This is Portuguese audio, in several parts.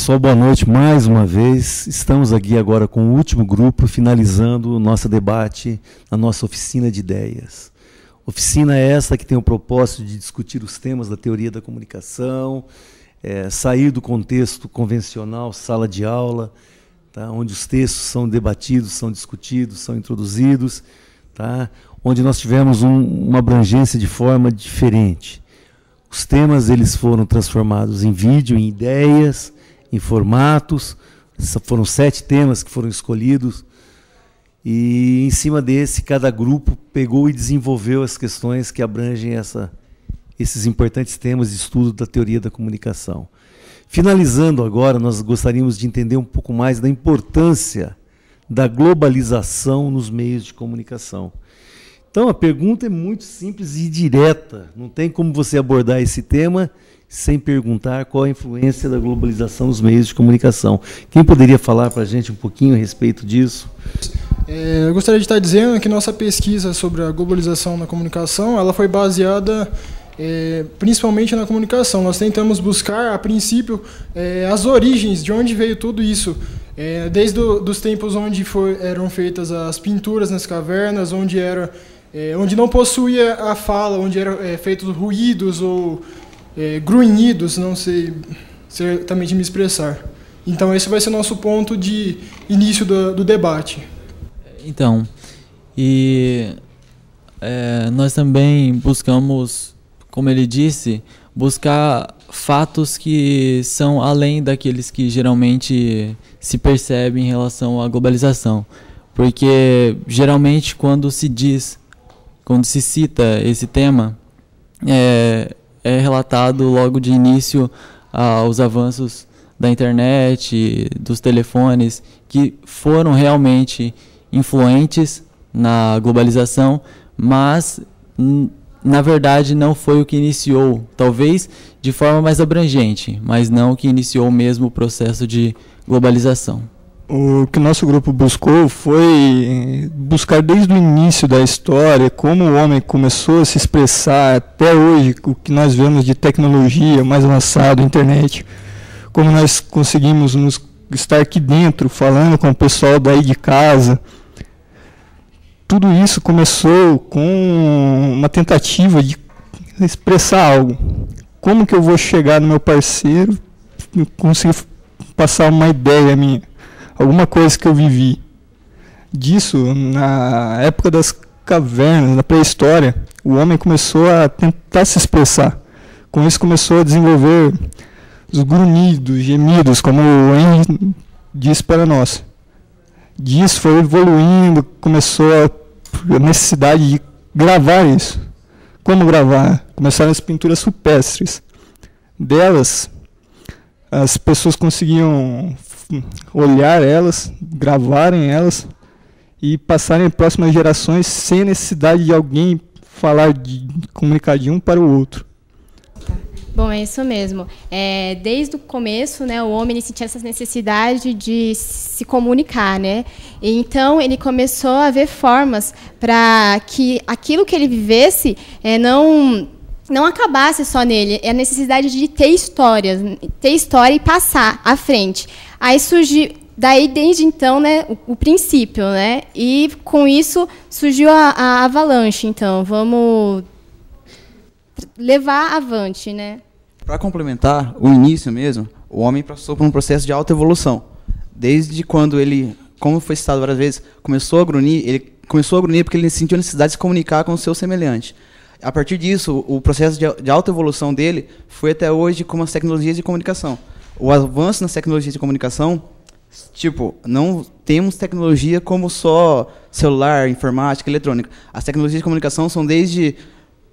pessoal, boa noite mais uma vez. Estamos aqui agora com o último grupo, finalizando o nosso debate na nossa oficina de ideias. Oficina essa que tem o propósito de discutir os temas da teoria da comunicação, sair do contexto convencional, sala de aula, tá, onde os textos são debatidos, são discutidos, são introduzidos, tá, onde nós tivemos uma abrangência de forma diferente. Os temas eles foram transformados em vídeo, em ideias, em formatos. Foram 7 temas que foram escolhidos. E, em cima desse, cada grupo pegou e desenvolveu as questões que abrangem esses importantes temas de estudo da teoria da comunicação. Finalizando agora, nós gostaríamos de entender um pouco mais da importância da globalização nos meios de comunicação. Então, a pergunta é muito simples e direta. Não tem como você abordar esse tema sem perguntar qual a influência da globalização nos meios de comunicação. Quem poderia falar para a gente um pouquinho a respeito disso? Eu gostaria de estar dizendo que nossa pesquisa sobre a globalização na comunicação ela foi baseada principalmente na comunicação. Nós tentamos buscar, a princípio, as origens, de onde veio tudo isso. Desde os tempos onde eram feitas as pinturas nas cavernas, onde não possuía a fala, onde eram feitos ruídos ou grunhidos, não sei certamente me expressar. Então, esse vai ser o nosso ponto de início do debate. Então, nós também buscamos, como ele disse, buscar fatos que são além daqueles que geralmente se percebe em relação à globalização. Porque, geralmente, quando se cita esse tema, é relatado logo de início os avanços da internet, dos telefones, que foram realmente influentes na globalização, mas, na verdade, não foi o que iniciou, talvez de forma mais abrangente, mas não o que iniciou mesmo o processo de globalização. O que o nosso grupo buscou foi buscar desde o início da história como o homem começou a se expressar até hoje, o que nós vemos de tecnologia mais avançada, internet, como nós conseguimos estar aqui dentro, falando com o pessoal daí de casa. Tudo isso começou com uma tentativa de expressar algo. Como que eu vou chegar no meu parceiro e conseguir passar uma ideia minha? Alguma coisa que eu vivi. Disso, na época das cavernas, na pré-história, o homem começou a tentar se expressar. Com isso começou a desenvolver os grunhidos, gemidos, como o Henry disse para nós. Disso foi evoluindo, começou a necessidade de gravar isso. Como gravar? Começaram as pinturas rupestres. Delas, as pessoas conseguiam olhar elas, gravarem elas e passarem às próximas gerações sem necessidade de alguém comunicar de um para o outro. Bom, é isso mesmo. Desde o começo, né, o homem sentia essa necessidade de se comunicar, né? Então, ele começou a ver formas para que aquilo que ele vivesse não acabasse só nele. É a necessidade de ter história e passar à frente. Aí surgiu, daí desde então, né, o princípio, né? E com isso surgiu a avalanche. Então, vamos levar avante, né? Para complementar o início mesmo, o homem passou por um processo de autoevolução. Desde quando ele, como foi citado várias vezes, começou a grunhir, ele começou a grunhir porque ele sentiu a necessidade de se comunicar com o seu semelhante. A partir disso, o processo de autoevolução dele foi até hoje com as tecnologias de comunicação. O avanço nas tecnologias de comunicação, não temos tecnologia como só celular, informática, eletrônica. As tecnologias de comunicação são desde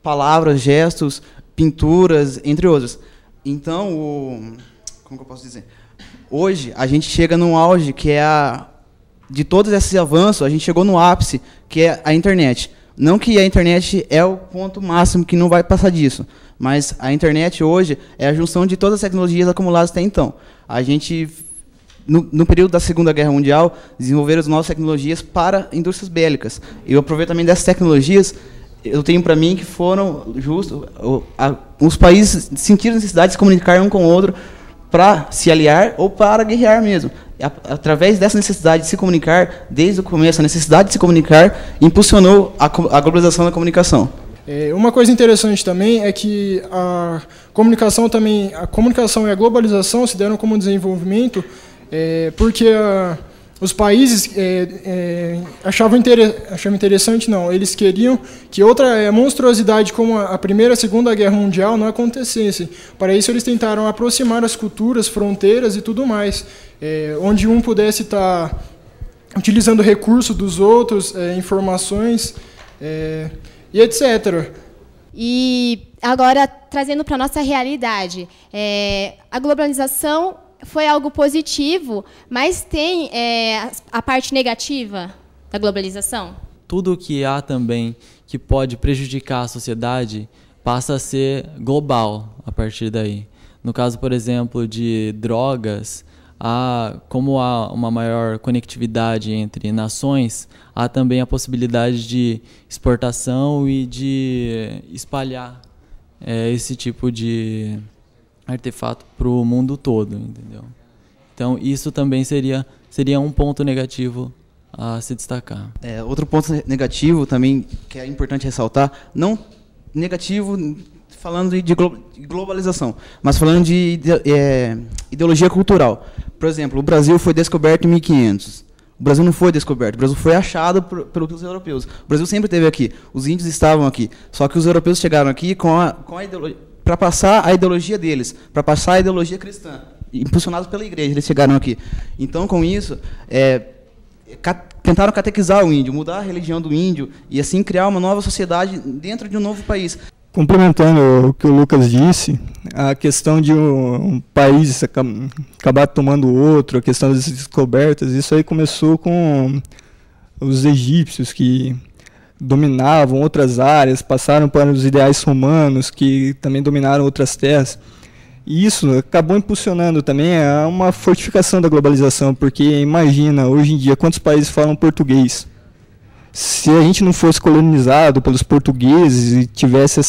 palavras, gestos, pinturas, entre outras. Então, como que eu posso dizer? Hoje, a gente chega num auge que de todos esses avanços, a gente chegou no ápice, que é a internet. Não que a internet é o ponto máximo que não vai passar disso, mas a internet hoje é a junção de todas as tecnologias acumuladas até então. A gente, no período da Segunda Guerra Mundial, desenvolveram as novas tecnologias para indústrias bélicas. E o aproveitamento dessas tecnologias, eu tenho para mim que foram os países sentiram necessidade de se comunicar um com o outro para se aliar ou para guerrear mesmo. Através dessa necessidade de se comunicar, desde o começo, a necessidade de se comunicar impulsionou a globalização da comunicação. Uma coisa interessante também é que a comunicação e a globalização se deram como desenvolvimento porque os países achavam interessante, não, eles queriam que outra monstruosidade como a Primeira e a Segunda Guerra Mundial não acontecesse. Para isso eles tentaram aproximar as culturas, fronteiras e tudo mais, onde um pudesse estar utilizando recursos dos outros, informações e etc. E agora, trazendo para a nossa realidade, a globalização foi algo positivo, mas tem a parte negativa da globalização? Tudo que há também que pode prejudicar a sociedade passa a ser global a partir daí. No caso, por exemplo, de drogas, como há uma maior conectividade entre nações, há também a possibilidade de exportação e de espalhar esse tipo de artefato para o mundo todo, entendeu? Então, isso também seria um ponto negativo a se destacar. Outro ponto negativo também, que é importante ressaltar, não negativo falando de globalização, mas falando de ideologia cultural. Por exemplo, o Brasil foi descoberto em 1500. O Brasil não foi descoberto, o Brasil foi achado pelos europeus. O Brasil sempre esteve aqui, os índios estavam aqui, só que os europeus chegaram aqui com a ideologia, para passar a ideologia deles, para passar a ideologia cristã, impulsionados pela igreja, eles chegaram aqui. Então, com isso, tentaram catequizar o índio, mudar a religião do índio e assim criar uma nova sociedade dentro de um novo país. Complementando o que o Lucas disse, a questão de um país acabar tomando o outro, a questão das descobertas, isso aí começou com os egípcios que dominavam outras áreas, passaram para os ideais romanos que também dominaram outras terras. E isso acabou impulsionando também uma fortificação da globalização, porque imagina, hoje em dia, quantos países falam português? Se a gente não fosse colonizado pelos portugueses e tivesse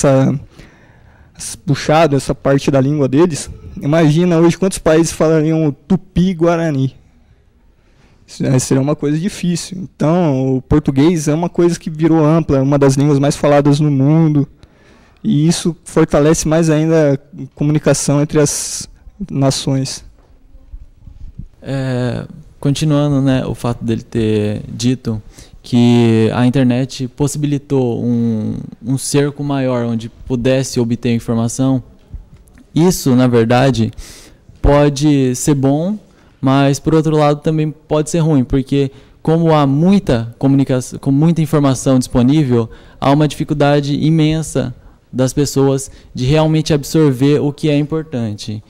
puxado essa parte da língua deles, imagina hoje quantos países falariam tupi-guarani. Isso seria uma coisa difícil. Então, o português é uma coisa que virou ampla, é uma das línguas mais faladas no mundo, e isso fortalece mais ainda a comunicação entre as nações. Continuando, né, o fato dele ter dito que a internet possibilitou um cerco maior onde pudesse obter informação, isso, na verdade, pode ser bom, mas, por outro lado, também pode ser ruim, porque como há muita comunicação, com muita informação disponível, há uma dificuldade imensa das pessoas de realmente absorver o que é importante.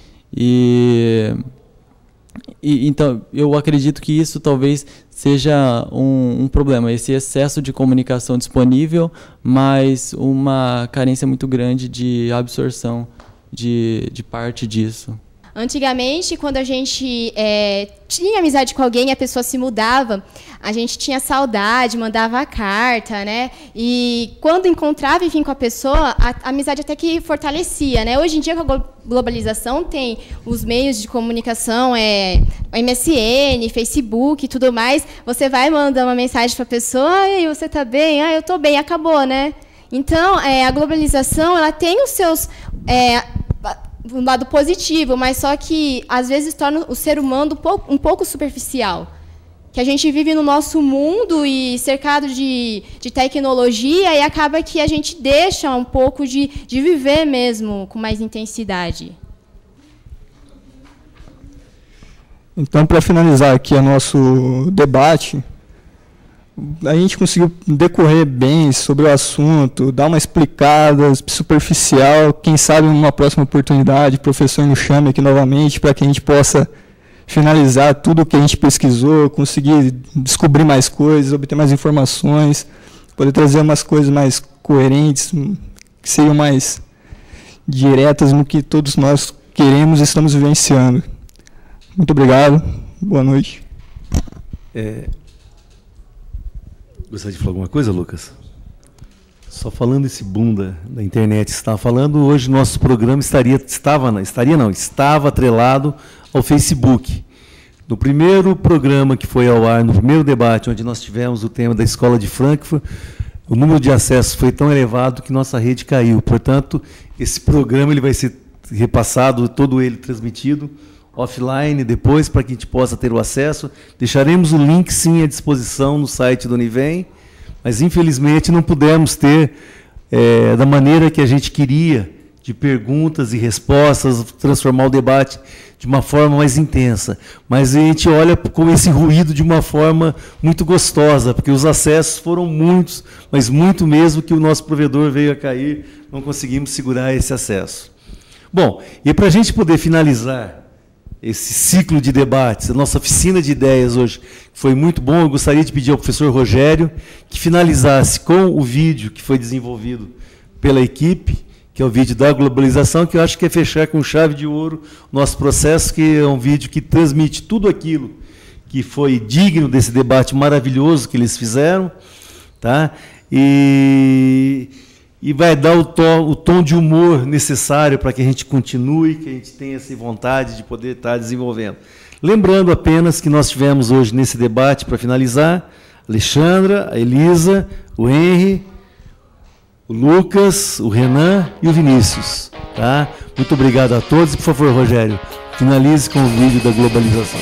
Então, eu acredito que isso talvez seja um problema, esse excesso de comunicação disponível, mas uma carência muito grande de absorção de parte disso. Antigamente, quando a gente tinha amizade com alguém e a pessoa se mudava, a gente tinha saudade, mandava carta, né? E quando encontrava, enfim, com a pessoa, a amizade até que fortalecia, né? Hoje em dia, com a globalização, tem os meios de comunicação, MSN, Facebook e tudo mais. Você vai mandar uma mensagem para a pessoa, e você está bem? Eu estou bem, acabou, né? Então, a globalização, ela tem os seus... um lado positivo, mas só que às vezes torna o ser humano um pouco superficial. Que a gente vive no nosso mundo e cercado de tecnologia e acaba que a gente deixa um pouco de viver mesmo com mais intensidade. Então, para finalizar aqui o nosso debate, a gente conseguiu decorrer bem sobre o assunto, dar uma explicada superficial. Quem sabe, numa próxima oportunidade, o professor nos chame aqui novamente para que a gente possa finalizar tudo o que a gente pesquisou, conseguir descobrir mais coisas, obter mais informações, poder trazer umas coisas mais coerentes, que sejam mais diretas no que todos nós queremos e estamos vivenciando. Muito obrigado. Boa noite. Gostaria de falar alguma coisa, Lucas? Só falando esse boom da internet que você estava falando, hoje nosso programa estava atrelado ao Facebook. No primeiro programa que foi ao ar, no primeiro debate, onde nós tivemos o tema da Escola de Frankfurt, o número de acessos foi tão elevado que nossa rede caiu. Portanto, esse programa ele vai ser repassado, todo ele transmitido offline depois, para que a gente possa ter o acesso. Deixaremos o link, sim, à disposição no site do Univem, mas, infelizmente, não pudemos ter, da maneira que a gente queria, de perguntas e respostas, transformar o debate de uma forma mais intensa. Mas a gente olha com esse ruído de uma forma muito gostosa, porque os acessos foram muitos, mas muito mesmo, que o nosso provedor veio a cair, não conseguimos segurar esse acesso. Bom, e para a gente poder finalizar esse ciclo de debates, a nossa oficina de ideias hoje foi muito bom, eu gostaria de pedir ao professor Rogério que finalizasse com o vídeo que foi desenvolvido pela equipe, que é o vídeo da globalização, que eu acho que é fechar com chave de ouro o nosso processo, que é um vídeo que transmite tudo aquilo que foi digno desse debate maravilhoso que eles fizeram, tá? E vai dar o tom de humor necessário para que a gente continue, que a gente tenha essa vontade de poder estar desenvolvendo. Lembrando apenas que nós tivemos hoje nesse debate, para finalizar, a Alexandra, a Elisa, o Henry, o Lucas, o Renan e o Vinícius. Tá? Muito obrigado a todos. E, por favor, Rogério, finalize com o vídeo da globalização.